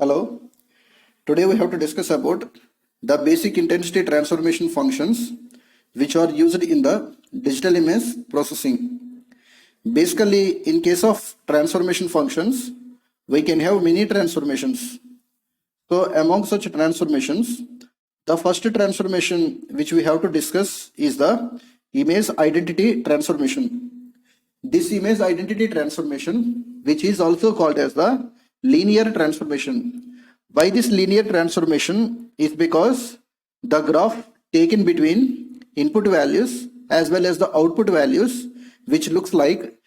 Hello. Today we have to discuss about the basic intensity transformation functions which are used in the digital image processing. Basically, in case of transformation functions, we can have many transformations. So among such transformations, the first transformation which we have to discuss is the image identity transformation. This image identity transformation, which is also called as the linear transformation. Why this linear transformation is because the graph taken between input values as well as the output values, which looks like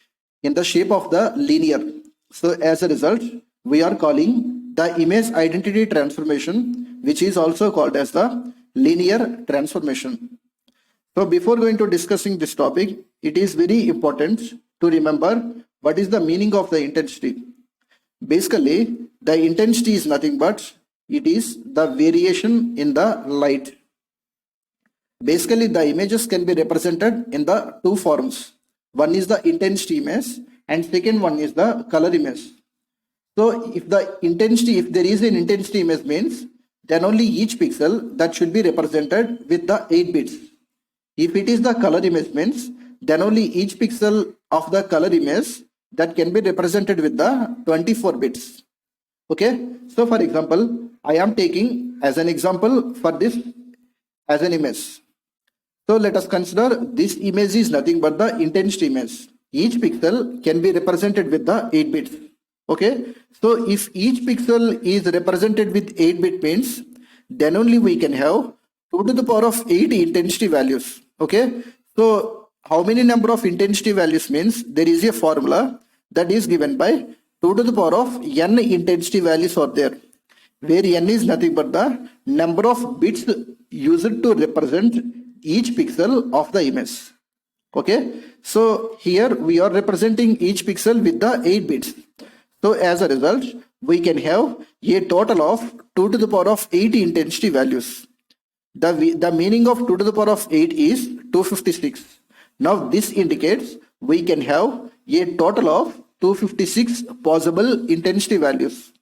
in the shape of the linear. So as a result, we are calling the image identity transformation, which is also called as the linear transformation. So before going to discussing this topic, it is very important to remember what is the meaning of the intensity. Basically, the intensity is nothing but it is the variation in the light. Basically, the images can be represented in the two forms. One is the intensity image and second one is the color image. So if there is an intensity image means, then only each pixel that should be represented with the 8 bits. If it is the color image means, then only each pixel of the color image that can be represented with the 24 bits. Okay, so for example, I am taking as an example for this as an image. So let us consider this image is nothing but the intensity image. Each pixel can be represented with the 8 bits. Okay, so if each pixel is represented with 8 bit means, then only we can have 2 to the power of 8 intensity values. Okay, so how many number of intensity values means there is a formula that is given by 2 to the power of n intensity values are there, where n is nothing but the number of bits used to represent each pixel of the image. Okay, so here we are representing each pixel with the 8 bits. So as a result, we can have a total of 2 to the power of 8 intensity values. The meaning of 2 to the power of 8 is 256. Now this indicates we can have a total of 256 possible intensity values.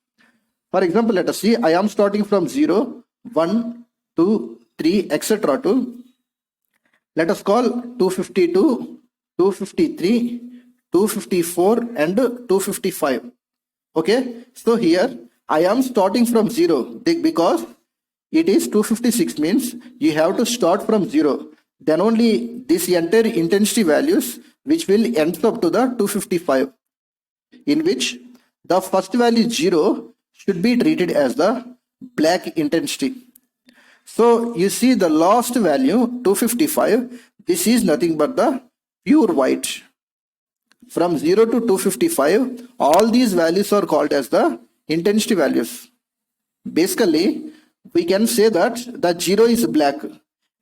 For example, let us see, I am starting from 0, 1, 2, 3, etc. to, let us call 252, 253, 254 and 255. Okay, so here I am starting from 0 because it is 256 means you have to start from 0. Then only this entire intensity values which will end up to the 255, in which the first value 0 should be treated as the black intensity. So you see the last value 255, this is nothing but the pure white. From 0 to 255, all these values are called as the intensity values. Basically, we can say that the 0 is black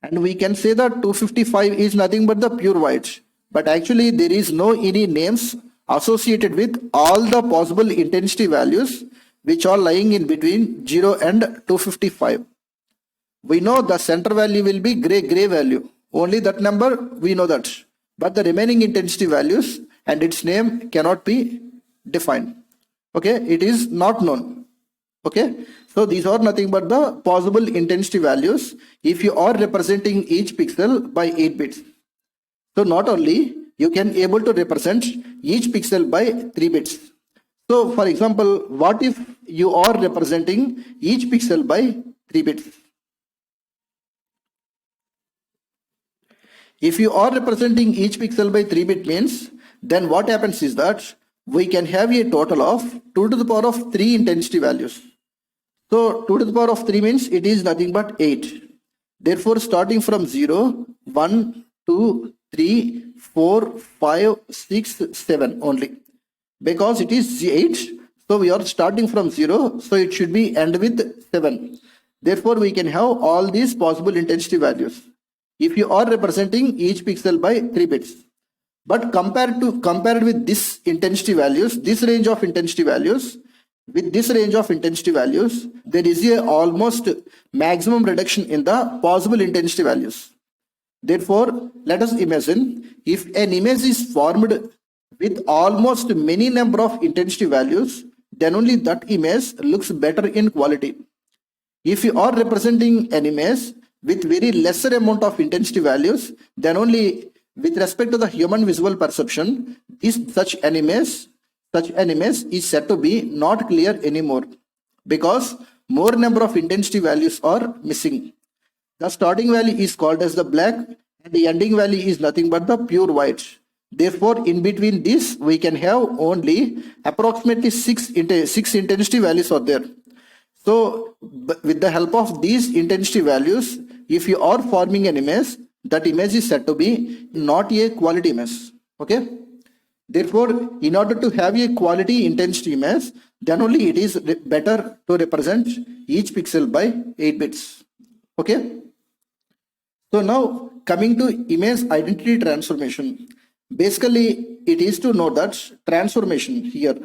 and we can say that 255 is nothing but the pure white. But actually there is no any names associated with all the possible intensity values which are lying in between 0 and 255. We know the center value will be gray value. Only that number we know that. But the remaining intensity values and its name cannot be defined. Okay, it is not known. Okay, so these are nothing but the possible intensity values if you are representing each pixel by 8 bits. So not only you can able to represent each pixel by 3 bits. So for example, what if you are representing each pixel by 3 bits? If you are representing each pixel by 3 bit means, then what happens is that we can have a total of 2 to the power of 3 intensity values. So 2 to the power of 3 means it is nothing but 8. Therefore, starting from 0, 1, 2, 3, 4, 5, 6, 7 only. Because it is 8, so we are starting from 0, so it should be end with 7. Therefore, we can have all these possible intensity values if you are representing each pixel by 3 bits. But compared with this intensity values, this range of intensity values, with this range of intensity values, there is a almost maximum reduction in the possible intensity values. Therefore, let us imagine if an image is formed with almost many number of intensity values, then only that image looks better in quality. If you are representing an image with very lesser amount of intensity values, then only with respect to the human visual perception, such an image is said to be not clear anymore, because more number of intensity values are missing. The starting value is called as the black and the ending value is nothing but the pure white. Therefore, in between this, we can have only approximately six intensity values are there. So with the help of these intensity values, if you are forming an image, that image is said to be not a quality image. Okay. Therefore, in order to have a quality intensity image, then only it is better to represent each pixel by 8 bits. Okay. So now coming to image identity transformation. Basically, it is to know that transformation here.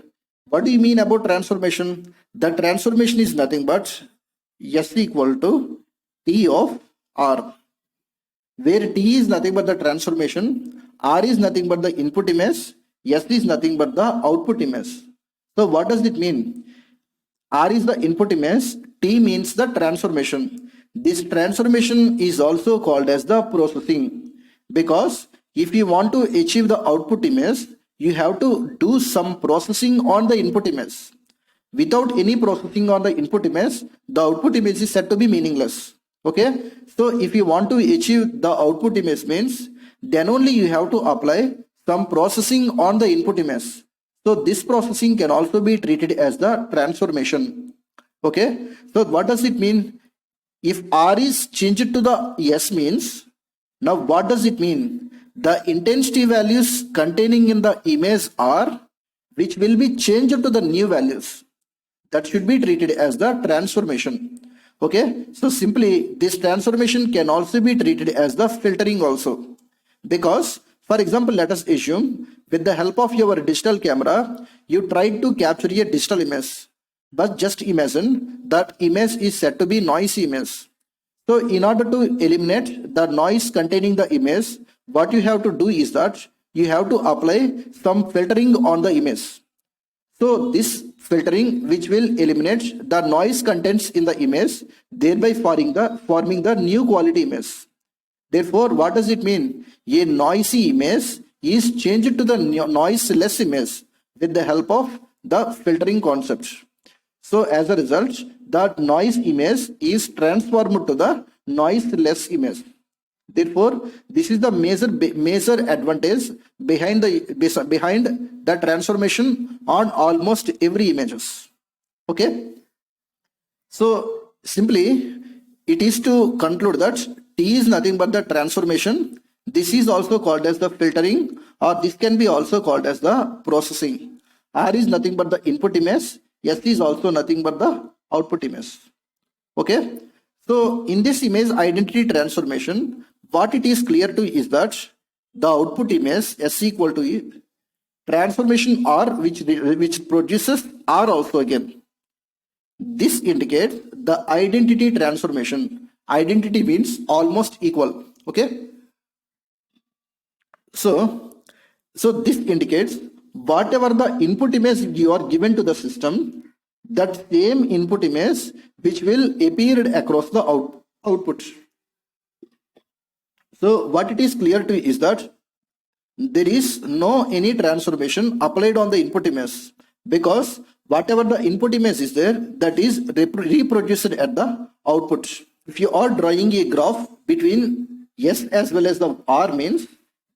What do you mean about transformation? The transformation is nothing but S equal to T of R, where T is nothing but the transformation, R is nothing but the input image, S is nothing but the output image. So what does it mean? R is the input image, T means the transformation. This transformation is also called as the processing, because if you want to achieve the output image, you have to do some processing on the input image. Without any processing on the input image, the output image is said to be meaningless. Okay, so if you want to achieve the output image means, then only you have to apply some processing on the input image. So this processing can also be treated as the transformation. Okay, so what does it mean? If R is changed to the S means, now what does it mean? The intensity values containing in the image R, which will be changed to the new values, that should be treated as the transformation. Okay, so simply this transformation can also be treated as the filtering also, because for example, let us assume with the help of your digital camera, you tried to capture a digital image, but just imagine that image is said to be noisy image. So in order to eliminate the noise containing the image, what you have to do is that you have to apply some filtering on the image. So this filtering which will eliminate the noise contents in the image, thereby forming the new quality image. Therefore, what does it mean? A noisy image is changed to the noiseless image with the help of the filtering concept. So as a result, that noise image is transformed to the noiseless image. Therefore, this is the major advantage behind the transformation on almost every images. Okay. So simply, it is to conclude that T is nothing but the transformation. This is also called as the filtering, or this can be also called as the processing. R is nothing but the input image. S is also nothing but the output image. Okay. So in this image identity transformation, what it is clear to is that the output image S equal to transformation R, which produces R also again. This indicates the identity transformation. Identity means almost equal. Okay. So this indicates whatever the input image you are given to the system, that same input image which will appear across the output. So what it is clear to is that there is no any transformation applied on the input image, because whatever the input image is there, that is reproduced at the output. If you are drawing a graph between S as well as the R means,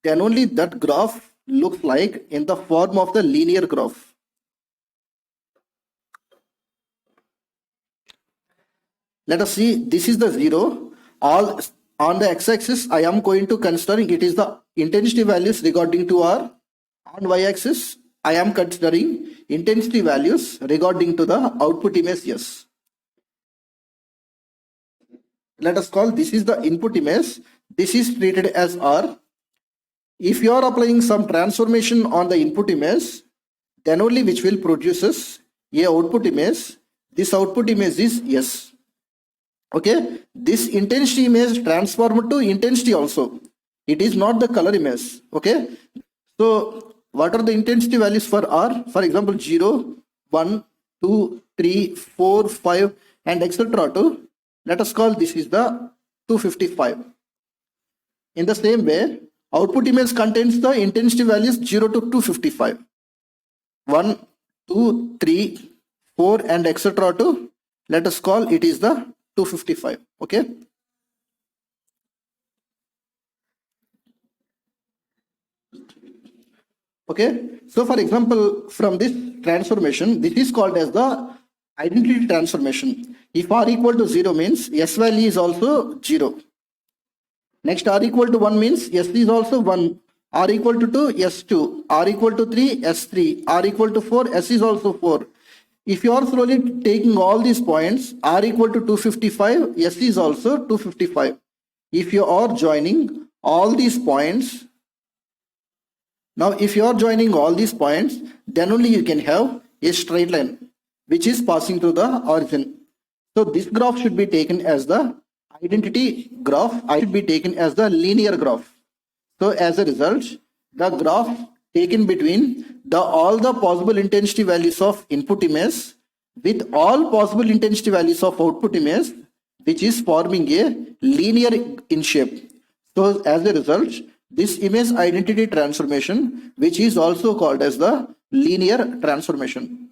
then only that graph looks like in the form of the linear graph. Let us see, this is the 0. All on the x-axis, I am going to considering it is the intensity values regarding to R. On y-axis, I am considering intensity values regarding to the output image S. Let us call this is the input image. This is treated as R. If you are applying some transformation on the input image, then only which will produces a output image. This output image is S. Okay, this intensity image transformed to intensity also. It is not the color image. Okay, so what are the intensity values for R? For example, 0, 1, 2, 3, 4, 5 and etc. to, let us call this is the 255. In the same way, output image contains the intensity values 0 to 255. 1, 2, 3, 4 and etc. to, let us call it is the 255. Okay. Okay. So for example, from this transformation, this is called as the identity transformation. If R equal to 0 means S value is also 0. Next, R equal to 1 means S is also 1. R equal to 2, S2. R equal to 3, S3. R equal to 4, S is also 4. If you are slowly taking all these points, R equal to 255, S is also 255. If you are joining all these points, now if you are joining all these points, then only you can have a straight line which is passing through the origin. So this graph should be taken as the identity graph. I should be taken as the linear graph. So as a result, the graph taken between all the possible intensity values of input image with all possible intensity values of output image, which is forming a linear in shape. So as a result, this image identity transformation, which is also called as the linear transformation.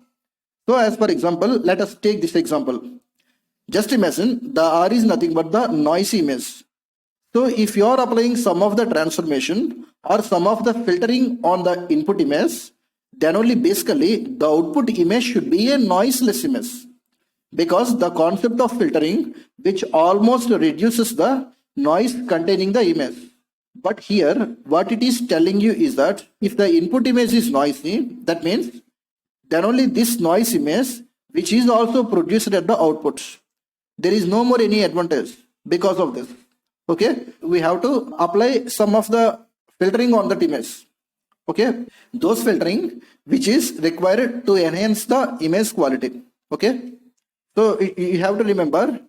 So as for example, let us take this example. Just imagine the R is nothing but the noisy image. So if you are applying some of the transformation or some of the filtering on the input image, then only basically the output image should be a noiseless image. Because the concept of filtering, which almost reduces the noise containing the image. But here, what it is telling you is that if the input image is noisy, that means then only this noise image, which is also produced at the output. There is no more any advantage because of this. Okay, we have to apply some of the filtering on that image. Okay, those filtering which is required to enhance the image quality. Okay, so you have to remember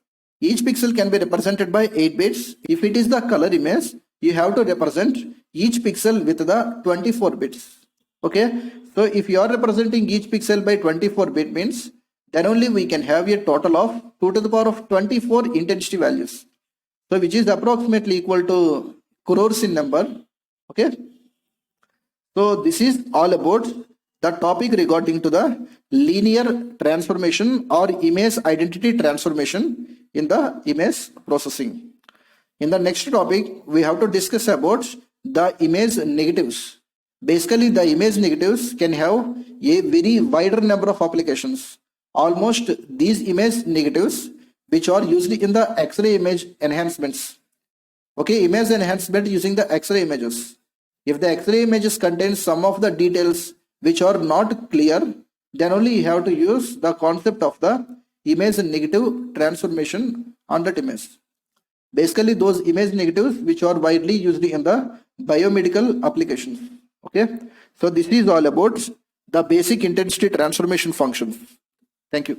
each pixel can be represented by 8 bits. If it is the color image, you have to represent each pixel with the 24 bits. Okay, so if you are representing each pixel by 24 bit means then only we can have a total of 2 to the power of 24 intensity values. So which is approximately equal to crores in number. Okay. So this is all about the topic regarding to the linear transformation or image identity transformation in the image processing. In the next topic, we have to discuss about the image negatives. Basically, the image negatives can have a very wider number of applications. Almost these image negatives which are used in the X-ray image enhancements. Okay, image enhancement using the X-ray images. If the X-ray images contain some of the details which are not clear, then only you have to use the concept of the image negative transformation on that image. Basically, those image negatives which are widely used in the biomedical applications. Okay, so this is all about the basic intensity transformation functions. Thank you.